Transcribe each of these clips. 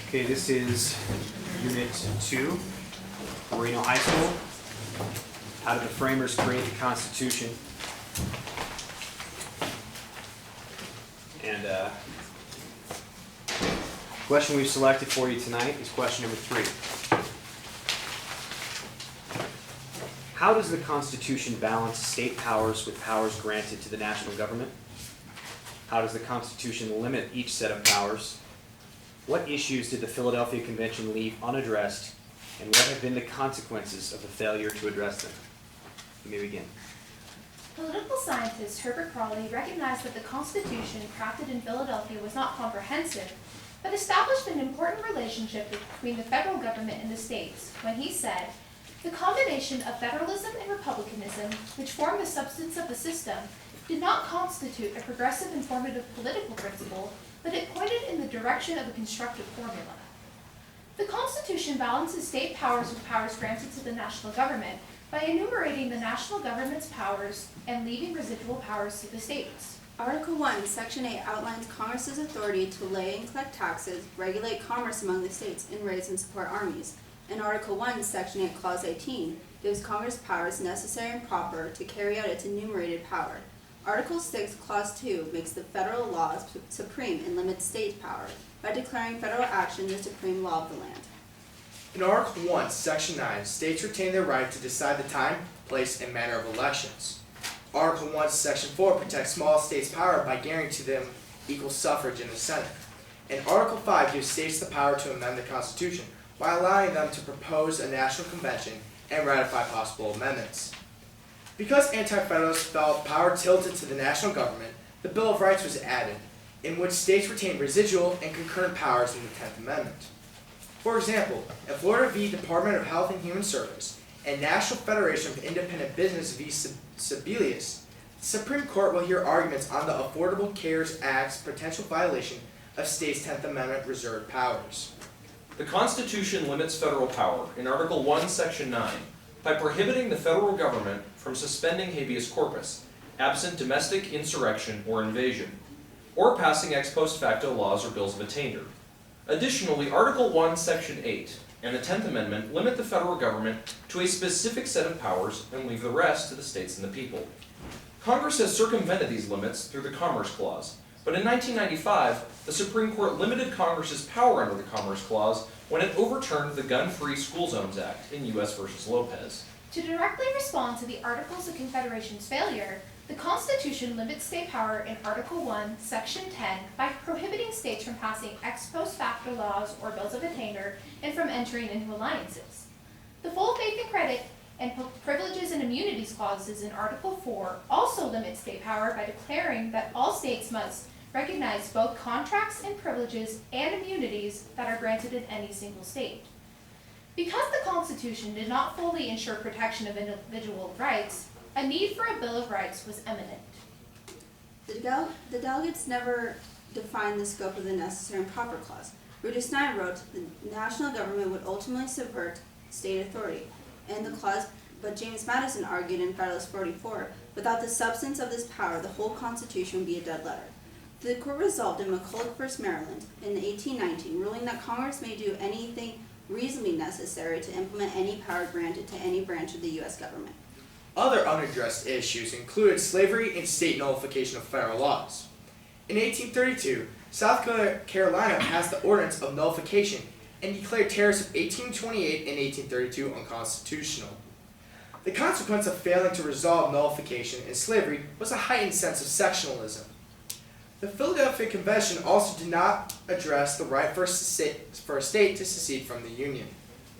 Okay, this is Unit 2, Moreno High School. How did the framers create the Constitution? And the question we've selected for you tonight is question number 3. How does the Constitution balance state powers with powers granted to the national government? How does the Constitution limit each set of powers? What issues did the Philadelphia Convention leave unaddressed, and what have been the consequences of the failure to address them? You may begin. Political scientist Herbert Crawley recognized that the Constitution crafted in Philadelphia was not comprehensive, but established an important relationship between the federal government and the states when he said, "The combination of federalism and republicanism, which form the substance of the system, did not constitute a progressive and formative political principle, but it pointed in the direction of a constructive formula." The Constitution balances state powers with powers granted to the national government by enumerating the national government's powers and leaving residual powers to the states. Article 1, Section 8 outlines Congress's authority to lay and collect taxes, regulate commerce among the states, and raise and support armies. And Article 1, Section 8, Clause 18 gives Congress powers necessary and proper to carry out its enumerated power. Article 6, Clause 2 makes the federal law supreme and limits state power by declaring federal action the supreme law of the land. In Article 1, Section 9, states retain their right to decide the time, place, and manner of elections. Article 1, Section 4 protects small states' power by guaranteeing them equal suffrage in the Senate. And Article 5 gives states the power to amend the Constitution by allowing them to propose a national convention and ratify possible amendments. Because Anti-Federalists felt power tilted to the national government, the Bill of Rights was added, in which states retained residual and concurrent powers in the 10th Amendment. For example, in Florida v. Department of Health and Human Service and National Federation of Independent Business v. Sebelius, the Supreme Court will hear arguments on the Affordable Cares Act's potential violation of states' 10th Amendment reserved powers. The Constitution limits federal power in Article 1, Section 9 by prohibiting the federal government from suspending habeas corpus, absent domestic insurrection or invasion, or passing ex post facto laws or bills of attainder. Additionally, Article 1, Section 8 and the 10th Amendment limit the federal government to a specific set of powers and leave the rest to the states and the people. Congress has circumvented these limits through the Commerce Clause, but in 1995, the Supreme Court limited Congress's power under the Commerce Clause when it overturned the Gun-Free School Zones Act in U.S. v. Lopez. To directly respond to the Articles of Confederation's failure, the Constitution limits state power in Article 1, Section 10 by prohibiting states from passing ex post facto laws or bills of attainder and from entering into alliances. The full faith and credit and privileges and immunities clauses in Article 4 also limit state power by declaring that all states must recognize both contracts and privileges and immunities that are granted in any single state. Because the Constitution did not fully ensure protection of individual rights, a need for a Bill of Rights was imminent. The delegates never defined the scope of the necessary and proper clause. Rudolph Stein wrote, "The national government would ultimately subvert state authority," and the clause, but James Madison argued in Federalist 44, "Without the substance of this power, the whole Constitution would be a dead letter." The court resolved in McCulloch v. Maryland in 1819, ruling that Congress may do anything reasonably necessary to implement any power granted to any branch of the U.S. government. Other unaddressed issues included slavery and state nullification of federal laws. In 1832, South Carolina passed the Ordinance of Nullification and declared tariffs of 1828 and 1832 unconstitutional. The consequence of failing to resolve nullification and slavery was a heightened sense of sectionalism. The Philadelphia Convention also did not address the right for a state to secede from the Union.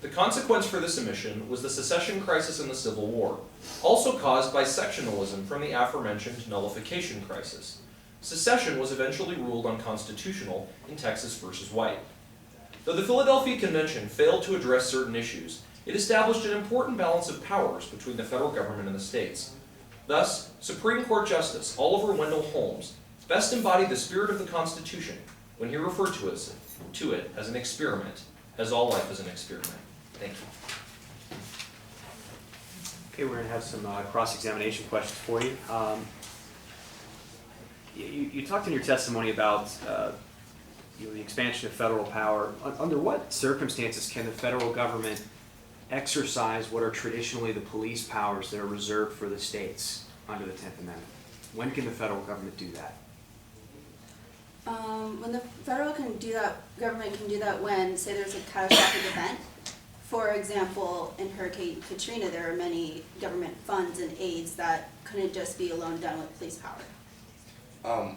The consequence for this omission was the secession crisis in the Civil War, also caused by sectionalism from the aforementioned nullification crisis. Secession was eventually ruled unconstitutional in Texas v. White. Though the Philadelphia Convention failed to address certain issues, it established an important balance of powers between the federal government and the states. Thus, Supreme Court Justice Oliver Wendell Holmes best embodied the spirit of the Constitution when he referred to it as an experiment, as all life is an experiment. Thank you. Okay, we're going to have some cross-examination questions for you. You talked in your testimony about the expansion of federal power. Under what circumstances can the federal government exercise what are traditionally the police powers that are reserved for the states under the 10th Amendment? When can the federal government do that? When the federal government can do that when, say, there's a catastrophic event. For example, in Hurricane Katrina, there are many government funds and aids that couldn't just be alone done with police power.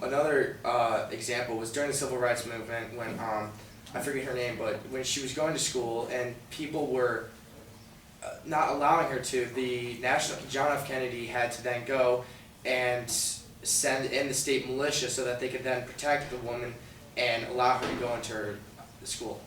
Another example was during the Civil Rights Movement when, I forget her name, but when she was going to school and people were not allowing her to, John F. Kennedy had to then go and send in the state militia so that they could then protect the woman and allow her to go into her school.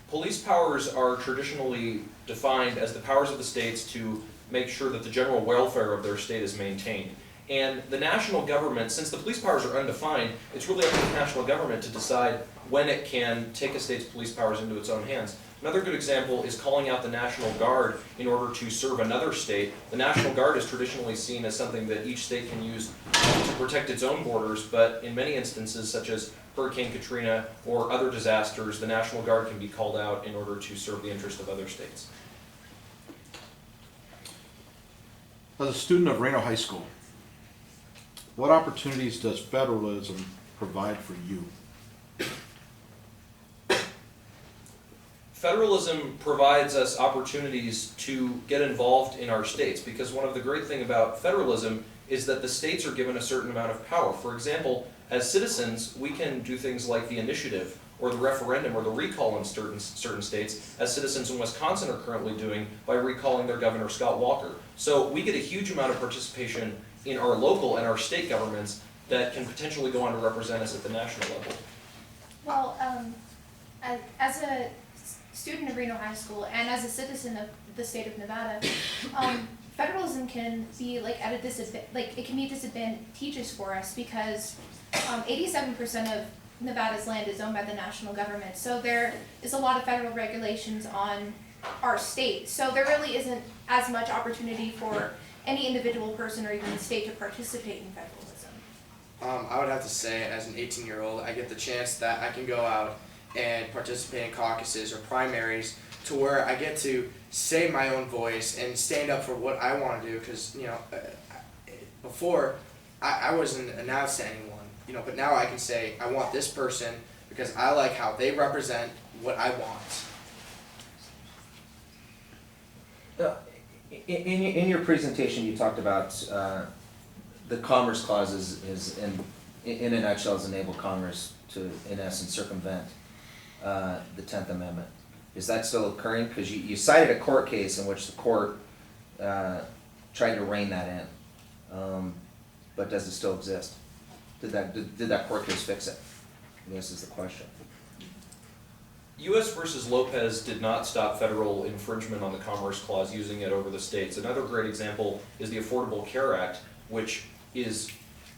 Police powers are traditionally defined as the powers of the states to make sure that the general welfare of their state is maintained. And the national government, since the police powers are undefined, it's really up to the national government to decide when it can take a state's police powers into its own hands. Another good example is calling out the National Guard in order to serve another state. The National Guard is traditionally seen as something that each state can use to protect its own borders, but in many instances, such as Hurricane Katrina or other disasters, the National Guard can be called out in order to serve the interest of other states. As a student of Reno High School, what opportunities does federalism provide for you? Federalism provides us opportunities to get involved in our states, because one of the great things about federalism is that the states are given a certain amount of power. For example, as citizens, we can do things like the initiative or the referendum or the recall in certain states, as citizens in Wisconsin are currently doing by recalling their governor, Scott Walker. So we get a huge amount of participation in our local and our state governments that can potentially go on to represent us at the national level. Well, as a student of Reno High School and as a citizen of the state of Nevada, federalism can be at a it can be disadvantageous for us because 87% of Nevada's land is owned by the national government. So there is a lot of federal regulations on our state. So there really isn't as much opportunity for any individual person or even the state to participate in federalism. I would have to say, as an 18-year-old, I get the chance that I can go out and participate in caucuses or primaries to where I get to say my own voice and stand up for what I want to do, because, before, I wasn't announced to anyone, but now I can say, I want this person because I like how they represent what I want. In your presentation, you talked about the Commerce Clause is in a nutshell, is enable Congress to, in essence, circumvent the 10th Amendment. Is that still occurring? Because you cited a court case in which the court tried to rein that in, but does it still exist? Did that court case fix it? I guess is the question. U.S. versus Lopez did not stop federal infringement on the Commerce Clause using it over the states. Another great example is the Affordable Care Act, which is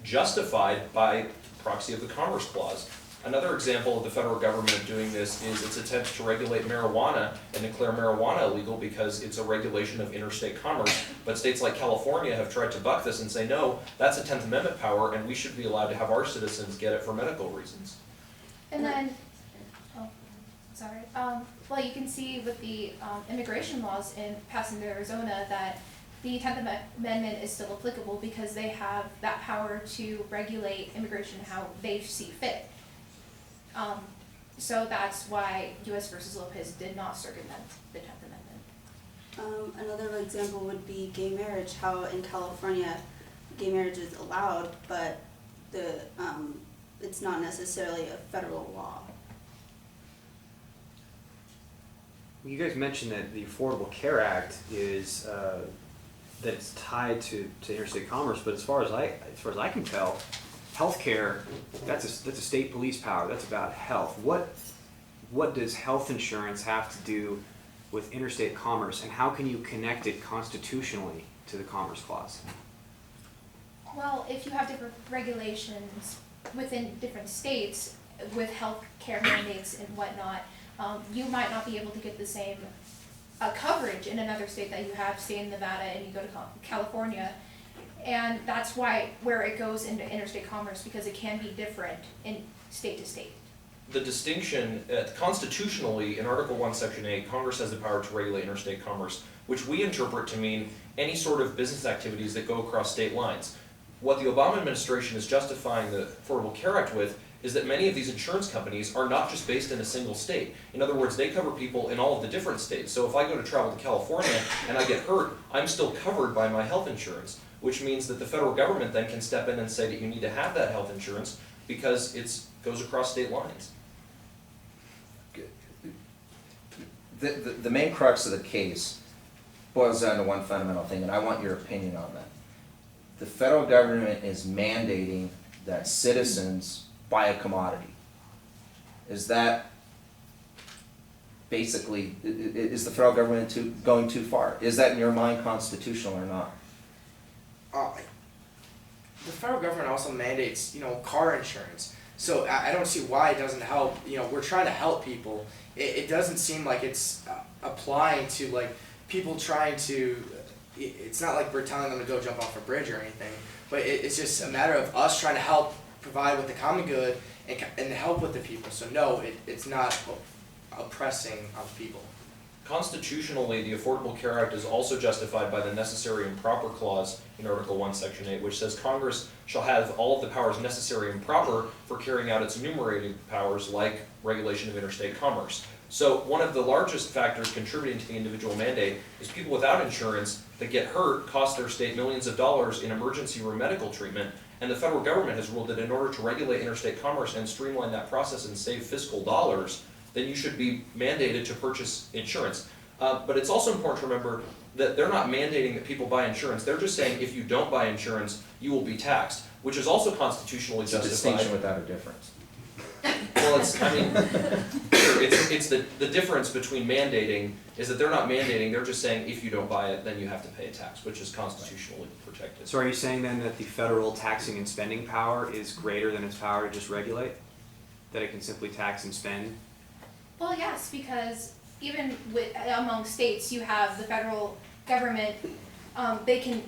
justified by proxy of the Commerce Clause. Another example of the federal government doing this is its attempt to regulate marijuana and declare marijuana illegal because it's a regulation of interstate commerce. But states like California have tried to buck this and say, no, that's a 10th Amendment power and we should be allowed to have our citizens get it for medical reasons. And then, well, you can see with the immigration laws passed in Arizona that the 10th Amendment is still applicable because they have that power to regulate immigration how they see fit. So that's why U.S. versus Lopez did not circumvent the 10th Amendment. Another example would be gay marriage, how in California gay marriage is allowed, but it's not necessarily a federal law. You guys mentioned that the Affordable Care Act is that it's tied to interstate commerce, but as far as I can tell, healthcare, that's a state police power. That's about health. What does health insurance have to do with interstate commerce, and how can you connect it constitutionally to the Commerce Clause? Well, if you have different regulations within different states with health care mandates and whatnot, you might not be able to get the same coverage in another state that you have, say in Nevada, and you go to California. And that's where it goes into interstate commerce, because it can be different in state to state. the distinction, constitutionally, in Article 1, Section 8, Congress has the power to regulate interstate commerce, which we interpret to mean any sort of business activities that go across state lines. What the Obama administration is justifying the Affordable Care Act with is that many of these insurance companies are not just based in a single state. In other words, they cover people in all of the different states. So if I go to travel to California and I get hurt, I'm still covered by my health insurance, which means that the federal government then can step in and say that you need to have that health insurance because it goes across state lines. The main crux of the case boils down to one fundamental thing, and I want your opinion on that. The federal government is mandating that citizens buy a commodity. Is that basically, is the federal government going too far? Is that in your mind constitutional or not? The federal government also mandates, car insurance. So I don't see why it doesn't help. We're trying to help people. It doesn't seem like it's applying to like people trying to. It's not like we're telling them to go jump off a bridge or anything. But it's just a matter of us trying to help provide with the common good and help with the people. So no, it's not oppressing on people. Constitutionally, the Affordable Care Act is also justified by the necessary and proper clause in Article 1, Section 8, which says Congress shall have all of the powers necessary and proper for carrying out its enumerated powers like regulation of interstate commerce. So one of the largest factors contributing to the individual mandate is people without insurance that get hurt cost their state millions of dollars in emergency room medical treatment, and the federal government has ruled that in order to regulate interstate commerce and streamline that process and save fiscal dollars, then you should be mandated to purchase insurance. But it's also important to remember that they're not mandating that people buy insurance. They're just saying if you don't buy insurance, you will be taxed, which is also constitutionally It's a justified. distinction without a difference. Well, it's the difference between mandating is that they're not mandating, they're just saying if you don't buy it, then you have to pay a tax, which is constitutionally protected. So are you saying then that the federal taxing and spending power is greater than its power to just regulate? That it can simply tax and spend? Well, yes, because even among states, you have the federal government, they can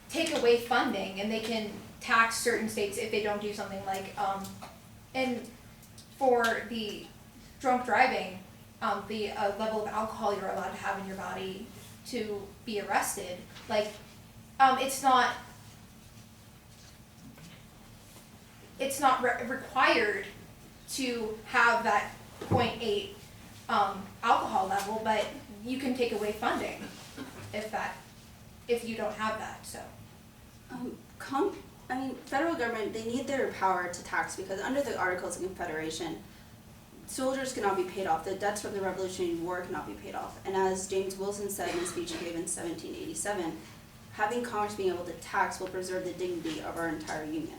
take away funding and they can tax certain states if they don't do something like, and for the drunk driving, the level of alcohol you're allowed to have in your body to be arrested, like, it's not required to have that 0.8 alcohol level, but you can take away funding if you don't have that, so. Federal government, they need their power to tax because under the Articles of Confederation, soldiers cannot be paid off. The debts from the Revolutionary War cannot be paid off. And as James Wilson said in a speech he gave in 1787, having Congress being able to tax will preserve the dignity of our entire Union.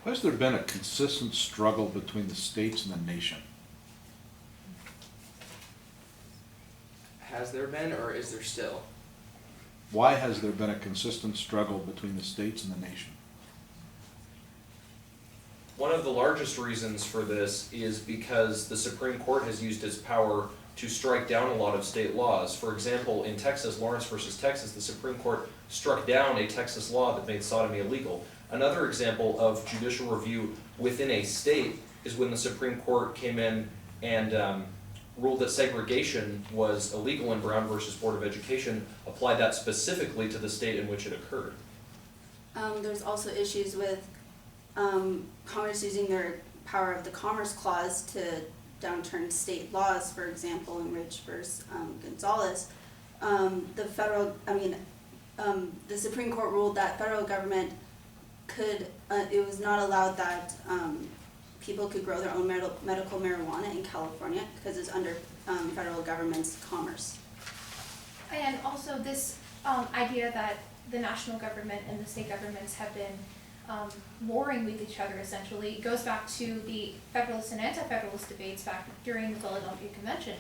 Has there been a consistent struggle between the states and the nation? Has there been, or is there still? Why has there been a consistent struggle between the states and the nation? One of the largest reasons for this is because the Supreme Court has used its power to strike down a lot of state laws. For example, in Texas, Lawrence versus Texas, the Supreme Court struck down a Texas law that made sodomy illegal. Another example of judicial review within a state is when the Supreme Court came in and ruled that segregation was illegal in Brown versus Board of Education, applied that specifically to the state in which it occurred. There's also issues with Congress using their power of the Commerce Clause to downturn state laws. For example, in Rich versus Gonzalez, the Supreme Court ruled that federal government it was not allowed that people could grow their own medical marijuana in California because it's under federal government's commerce. And also this idea that the national government and the state governments have been warring with each other essentially goes back to the Federalist and Anti-Federalist debates back during the Philadelphia Convention.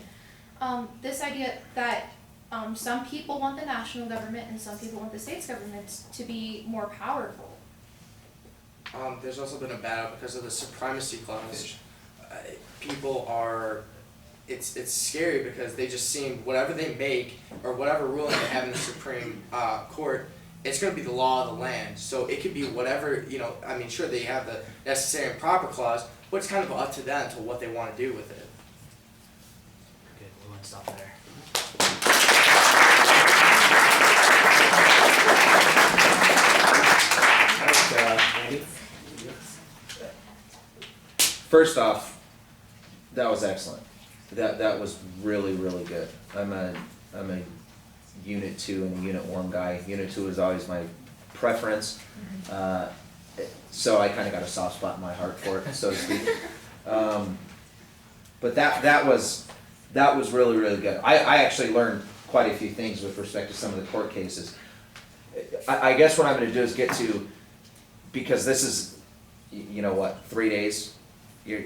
This idea that some people want the national government and some people want the state's governments to be more powerful. There's also been a battle because of the supremacy clause. People are, it's scary because they just seem whatever they make or whatever ruling they have in the Supreme Court it's going to be the law of the land. So it could be whatever, you know, I mean, sure, they have the necessary and proper clause, but it's kind of up to them to what they want to do with it. Good, we'll stop there. Andy? First off, that was excellent. That was really, really good. I'm a Unit 2 and a Unit 1 guy. Unit 2 is always my preference. So I kind of got a soft spot in my heart for it, so to speak. But that was really, really good. I actually learned quite a few things with respect to some of the court cases. I guess what I'm going to do is get to, because this is, you know what, 3 days. You're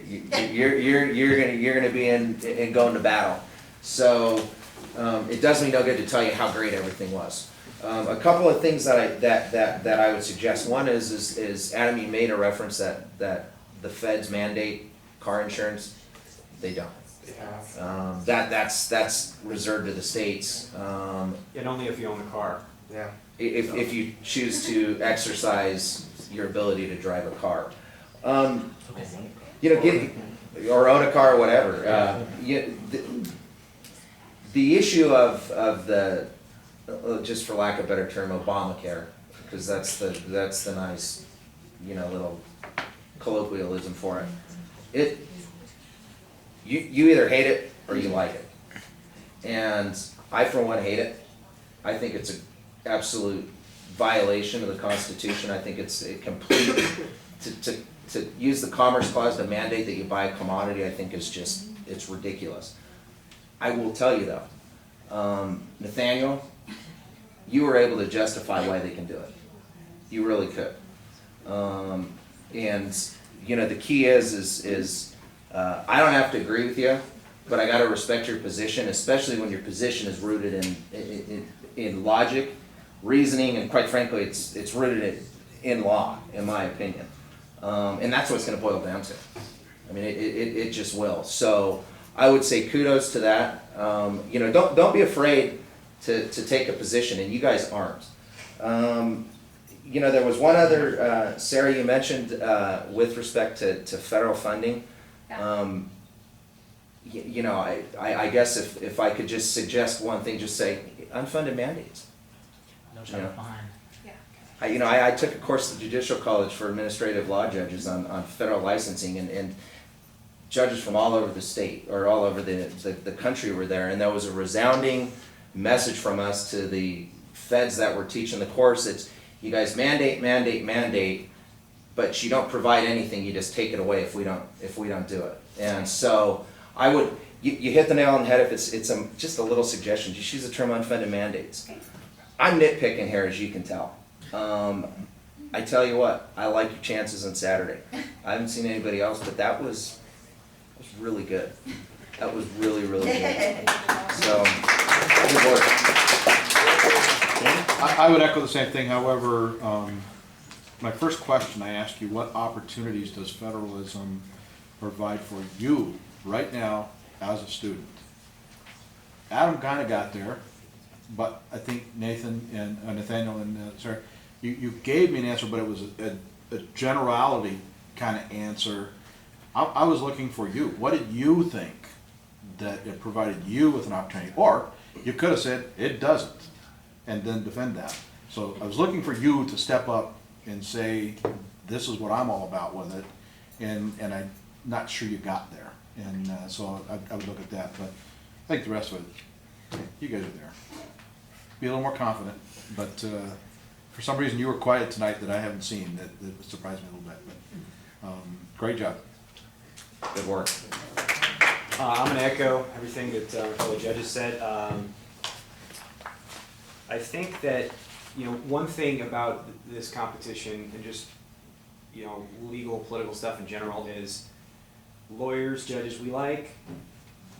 gonna be in going to battle. So it does me no good to tell you how great everything was. A couple of things that I would suggest. One is Adam, you made a reference that the feds mandate car insurance. They don't. Yeah. That's reserved to the states. And only if you own a car. Yeah. If you choose to exercise your ability to drive a car. You know, or own a car or whatever. The issue of the, just for lack of a better term, Obamacare, because that's the nice, you know, little colloquialism for it. You either hate it or you like it. And I, for one, hate it. I think it's an absolute violation of the Constitution. I think it's a complete, to use the Commerce Clause to mandate that you buy a commodity, I think is just, it's ridiculous. I will tell you though, Nathaniel, you were able to justify why they can do it. You really could. And, you know, the key is I don't have to agree with you, but I gotta respect your position, especially when your position is rooted in logic, reasoning, and quite frankly, it's rooted in law, in my opinion. And that's what it's going to boil down to. I mean, it just will. So I would say kudos to that. You know, don't be afraid to take a position, and you guys aren't. You know, there was one other, Sarah, you mentioned with respect to federal funding. You know, I guess if I could just suggest one thing, just say unfunded mandates. No trouble behind. I took a course at Judicial College for administrative law judges on federal licensing, and judges from all over the state, or all over the country were there, and there was a resounding message from us to the feds that were teaching the course. It's, you guys mandate, but you don't provide anything, you just take it away if we don't do it. And so I would, you hit the nail on the head if it's just a little suggestion, just use the term unfunded mandates. I'm nitpicking here, as you can tell. I tell you what, I like your chances on Saturday. I haven't seen anybody else, but that was really good. That was really, really good. So, good work. I would echo the same thing. However, my first question I asked you, what opportunities does federalism provide for you right now as a student? Adam kind of got there, but I think Nathan and Nathaniel and sorry, you gave me an answer, but it was a generality kind of answer. I was looking for you. What did you think that it provided you with an opportunity? Or you could have said it doesn't, and then defend that. So I was looking for you to step up and say, this is what I'm all about with it, and I'm not sure you got there. And so I would look at that, but I think the rest of it, you guys are there. Be a little more confident, but for some reason you were quiet tonight that I haven't seen, that surprised me a little bit, but great job. Good work. I'm going to echo everything that my fellow judges said. I think that, you know, one thing about this competition and just, you know, legal, political stuff in general is lawyers, judges, we like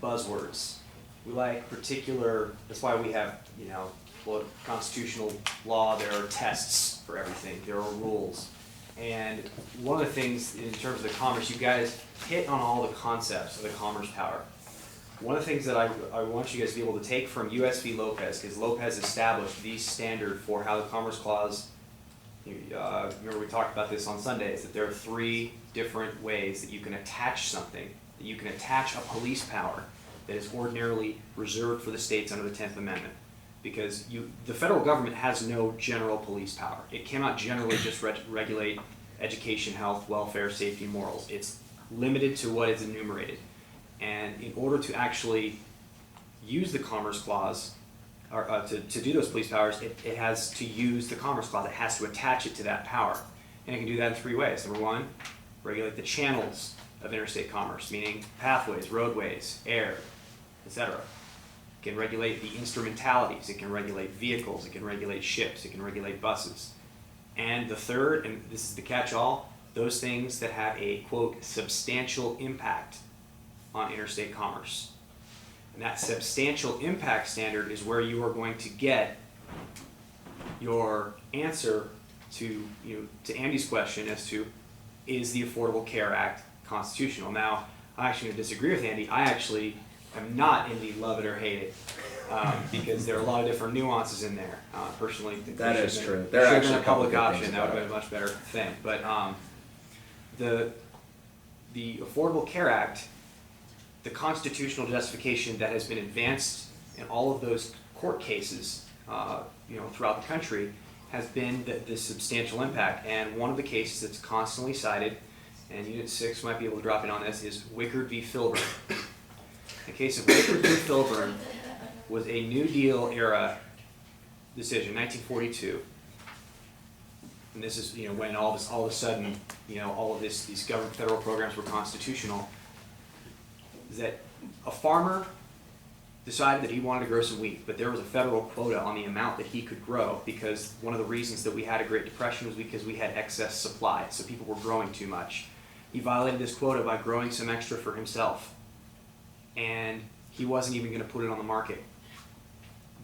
buzzwords. We like particular, that's why we have, you know, constitutional law, there are tests for everything, there are rules. And one of the things in terms of the commerce, you guys hit on all the concepts of the commerce power. one of the things that I want you guys to be able to take from US v. Lopez, because Lopez established the standard for how the Commerce Clause, remember we talked about this on Sunday, is that there are 3 different ways that you can attach something, that you can attach a police power that is ordinarily reserved for the states under the 10th Amendment. Because the federal government has no general police power. It cannot generally just regulate education, health, welfare, safety, morals. It's limited to what is enumerated. And in order to actually use the Commerce Clause, or to do those police powers, it has to use the Commerce Clause. It has to attach it to that power. And it can do that in 3 ways. Number 1, regulate the channels of interstate commerce, meaning pathways, roadways, air, etc. It can regulate the instrumentalities. It can regulate vehicles. It can regulate ships. It can regulate buses. And the third, and this is the catch-all, those things that have a, quote, substantial impact on interstate commerce. And that substantial impact standard is where you are going to get your answer to Andy's question as to, is the Affordable Care Act constitutional? Now, I'm actually going to disagree with Andy. I actually am not in the love it or hate it, because there are a lot of different nuances in there. Personally, think That there is should true. have There are been actually a a couple public good option. things That would about have been a much better thing. But the Affordable Care Act, the constitutional justification that has been advanced in all of those court cases, throughout the country, has been the substantial impact. And one of the cases that's constantly cited, and Unit 6 might be able to drop in on this, is Wickard v. Filburn. The case of Wickard v. Filburn was a New Deal era decision, 1942. And this is, when all of a sudden, all of these government federal programs were constitutional, is that a farmer decided that he wanted to grow some wheat, but there was a federal quota on the amount that he could grow, because one of the reasons that we had a Great Depression was because we had excess supply, so people were growing too much. He violated this quota by growing some extra for himself, and he wasn't even going to put it on the market.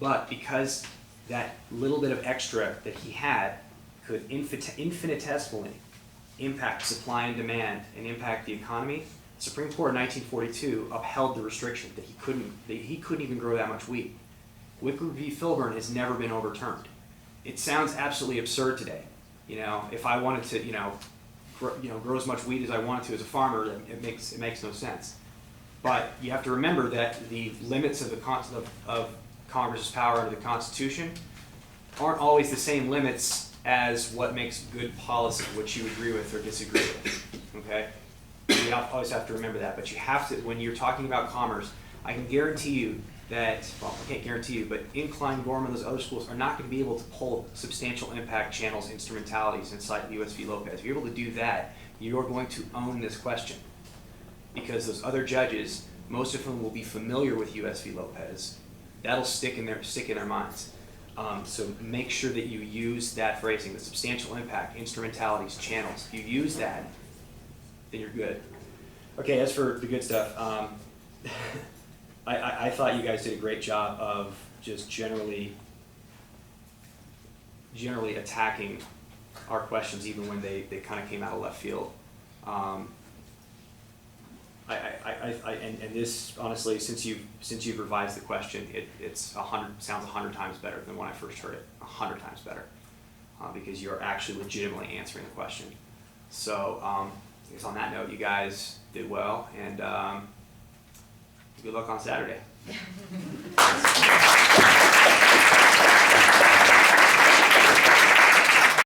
But because that little bit of extra that he had could infinitesimally impact supply and demand and impact the economy, the Supreme Court in 1942 upheld the restriction that he couldn't even grow that much wheat. Wickard v. Filburn has never been overturned. It sounds absolutely absurd today. If I wanted to, grow as much wheat as I wanted to as a farmer, it makes no sense. But you have to remember that the limits of Congress's power under the Constitution aren't always the same limits as what makes good policy, which you agree with or disagree with. Okay? You always have to remember that. But you have to, when you're talking about commerce, I can guarantee you that, well, I can't guarantee you, but Incline, Gorman, those other schools are not going to be able to pull substantial impact channels, instrumentalities inside US v. Lopez. If you're able to do that, you're going to own this question. Because those other judges, most of whom will be familiar with US v. Lopez, that'll stick in their minds. So make sure that you use that phrasing, the substantial impact, instrumentalities, channels. If you use that, then you're good. Okay, as for the good stuff, I thought you guys did a great job of just generally attacking our questions, even when they kind of came out of left field. And this, honestly, since you've revised the question, sounds 100 times better than when I first heard it. 100 times better, because you're actually legitimately answering the question. So, I guess on that note, you guys did well, and good luck on Saturday.